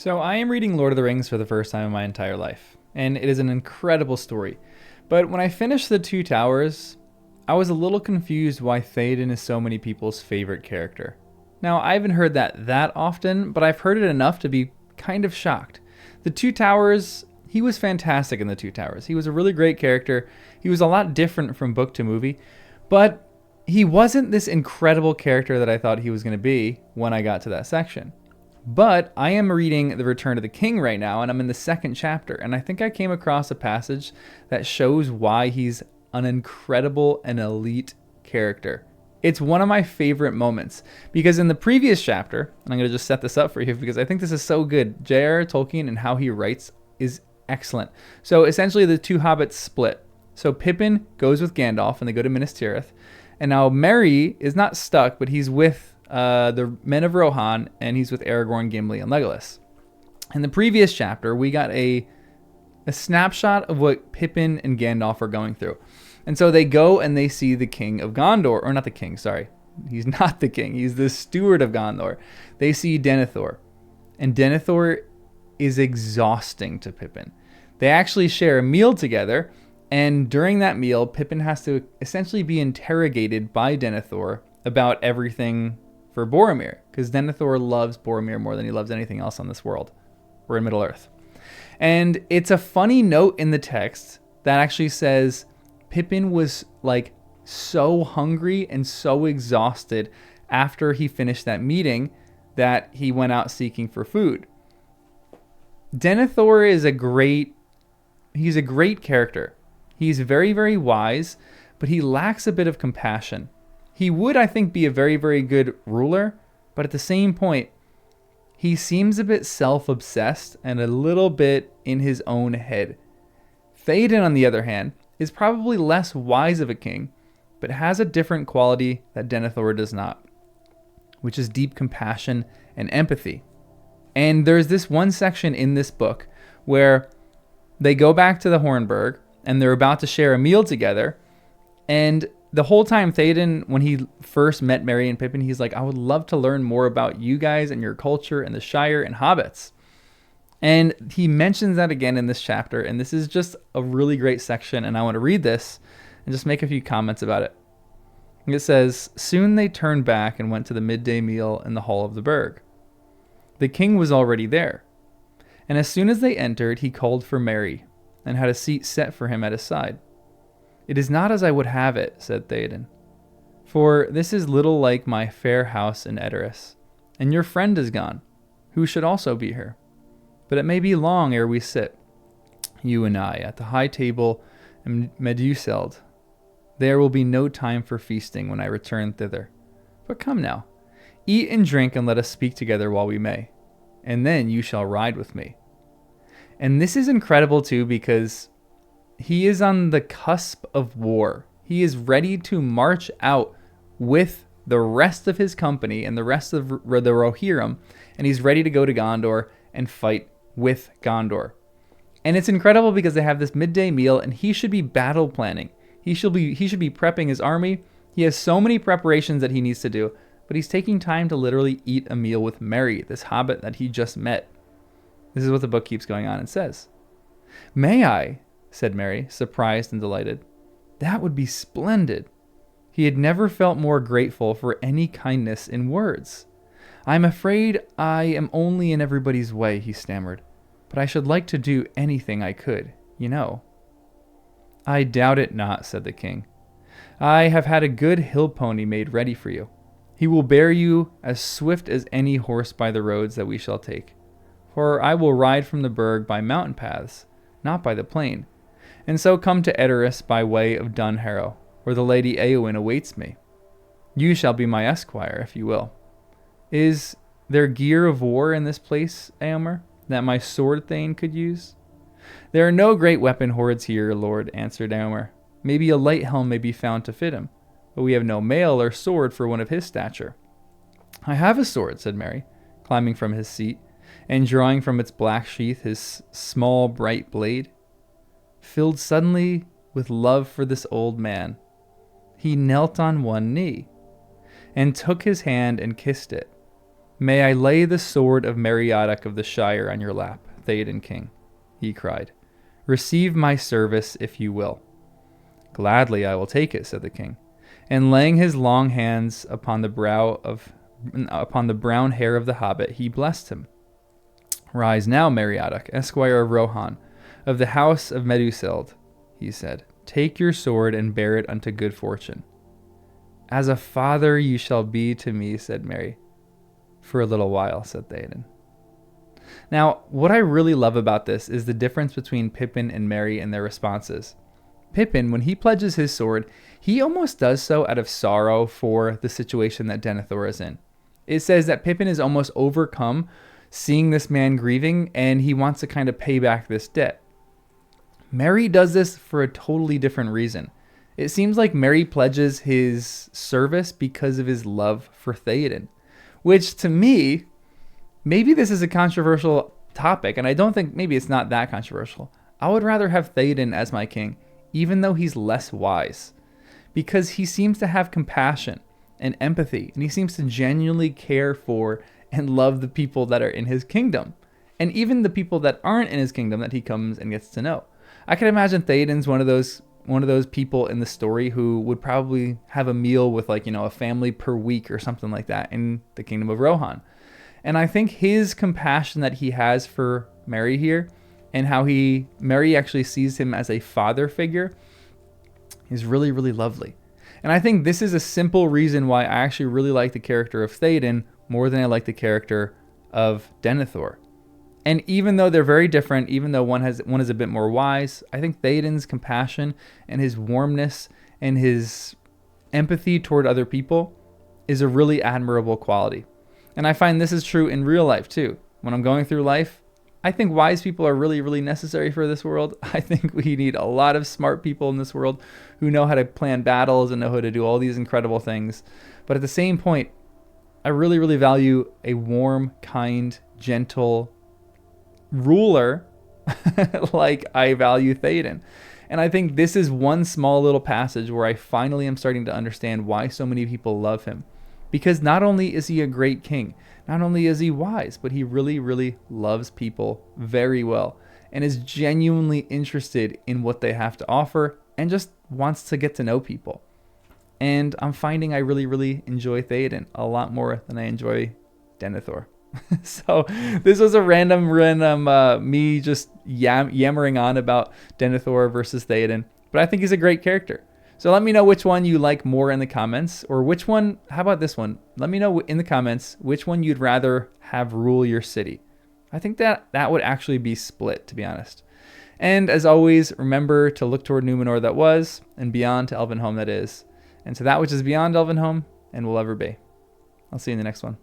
So I am reading Lord of the Rings for the first time in my entire life, and it is an incredible story. But when I finished The Two Towers, I was a little confused why Theoden is so many people's favorite character. Now, I haven't heard that often, but I've heard it enough to be kind of shocked. The Two Towers, he was fantastic in The Two Towers. He was a really great character. He was a lot different from book to movie, but he wasn't this incredible character that I thought he was going to be when I got to that section. But I am reading The Return of the King right now, and I'm in the second chapter, and I think I came across a passage that shows why he's an incredible and elite character. It's one of my favorite moments, because in the previous chapter, and I'm going to just set this up for you because I think this is so good, J.R.R. Tolkien and how he writes is excellent. So essentially the two hobbits split. So Pippin goes with Gandalf, and they go to Minas Tirith, and now Merry is not stuck, but he's with the men of Rohan, and he's with Aragorn, Gimli, and Legolas. In the previous chapter, we got a snapshot of what Pippin and Gandalf are going through. And so they go and they see the king of Gondor, or not the king, sorry. He's not the king. He's the steward of Gondor. They see Denethor. And Denethor is exhausting to Pippin. They actually share a meal together, and during that meal, Pippin has to essentially be interrogated by Denethor about everything for Boromir, because Denethor loves Boromir more than he loves anything else on this world, or in Middle-earth. And it's a funny note in the text that actually says Pippin was like so hungry and so exhausted after he finished that meeting that he went out seeking for food. Denethor is he's a great character. He's very, very wise, but he lacks a bit of compassion. He would, I think, be a very, very good ruler, but at the same point, he seems a bit self-obsessed and a little bit in his own head. Theoden, on the other hand, is probably less wise of a king, but has a different quality that Denethor does not, which is deep compassion and empathy. And there's this one section in this book where they go back to the Hornburg, and they're about to share a meal together, and the whole time Theoden, when he first met Merry and Pippin, he's like, I would love to learn more about you guys and your culture and the Shire and hobbits. And he mentions that again in this chapter, and this is just a really great section, and I want to read this and just make a few comments about it. It says, soon they turned back and went to the midday meal in the hall of the burg. The king was already there, and as soon as they entered, he called for Merry and had a seat set for him at his side. It is not as I would have it, said Theoden, for this is little like my fair house in Edoras, and your friend is gone, who should also be here. But it may be long ere we sit, you and I, at the high table in Meduseld. There will be no time for feasting when I return thither. But come now, eat and drink, and let us speak together while we may, and then you shall ride with me. And this is incredible too, because he is on the cusp of war. He is ready to march out with the rest of his company and the rest of the Rohirrim, and he's ready to go to Gondor and fight with Gondor. And it's incredible because they have this midday meal, and he should be battle planning. He should be prepping his army. He has so many preparations that he needs to do, but he's taking time to literally eat a meal with Merry, this hobbit that he just met. This is what the book keeps going on and says. May I? Said Merry, surprised and delighted. That would be splendid. He had never felt more grateful for any kindness in words. I'm afraid I am only in everybody's way, he stammered, but I should like to do anything I could, you know. I doubt it not, said the king. I have had a good hill pony made ready for you. He will bear you as swift as any horse by the roads that we shall take. For I will ride from the burg by mountain paths, not by the plain, and so come to Edoras by way of Dunharrow, where the Lady Eowyn awaits me. You shall be my esquire, if you will. Is there gear of war in this place, Eomer, that my sword thane could use? There are no great weapon hoards here, lord, answered Eomer. Maybe a light helm may be found to fit him, but we have no mail or sword for one of his stature. I have a sword, said Merry, climbing from his seat, and drawing from its black sheath his small, bright blade. Filled suddenly with love for this old man, he knelt on one knee, and took his hand and kissed it. May I lay the sword of Meriadoc of the Shire on your lap, Theoden king, he cried. Receive my service if you will. Gladly I will take it, said the king, and laying his long hands upon the brown hair of the hobbit, he blessed him. Rise now, Meriadoc, esquire of Rohan, of the house of Medusild, he said. Take your sword and bear it unto good fortune. As a father you shall be to me, said Merry. For a little while, said Theoden. Now, what I really love about this is the difference between Pippin and Merry and their responses. Pippin, when he pledges his sword, he almost does so out of sorrow for the situation that Denethor is in. It says that Pippin is almost overcome seeing this man grieving, and he wants to kind of pay back this debt. Merry does this for a totally different reason. It seems like Merry pledges his service because of his love for Theoden, which to me, maybe this is a controversial topic, and I don't think maybe it's not that controversial. I would rather have Theoden as my king, even though he's less wise, because he seems to have compassion and empathy, and he seems to genuinely care for and love the people that are in his kingdom, and even the people that aren't in his kingdom that he comes and gets to know. I can imagine Theoden's one of those people in the story who would probably have a meal with a family per week or something like that in the kingdom of Rohan. And I think his compassion that he has for Merry here, and how Merry actually sees him as a father figure, is really, really lovely. And I think this is a simple reason why I actually really like the character of Theoden more than I like the character of Denethor. And even though they're very different, even though one is a bit more wise, I think Theoden's compassion and his warmness and his empathy toward other people is a really admirable quality. And I find this is true in real life too. When I'm going through life, I think wise people are really, really necessary for this world. I think we need a lot of smart people in this world who know how to plan battles and know how to do all these incredible things. But at the same point, I really, really value a warm, kind, gentle ruler like I value Theoden. And I think this is one small little passage where I finally am starting to understand why so many people love him. Because not only is he a great king, not only is he wise, but he really, really loves people very well and is genuinely interested in what they have to offer and just wants to get to know people. And I'm finding I really, really enjoy Theoden a lot more than I enjoy Denethor. So this was a random me just yammering on about Denethor versus Theoden. But I think he's a great character. So let me know which one you like more in the comments, or which one, how about this one? Let me know in the comments which one you'd rather have rule your city. I think that would actually be split, to be honest. And as always, remember to look toward Numenor that was, and beyond to Elvenhome that is, and to that which is beyond Elvenhome and will ever be. I'll see you in the next one.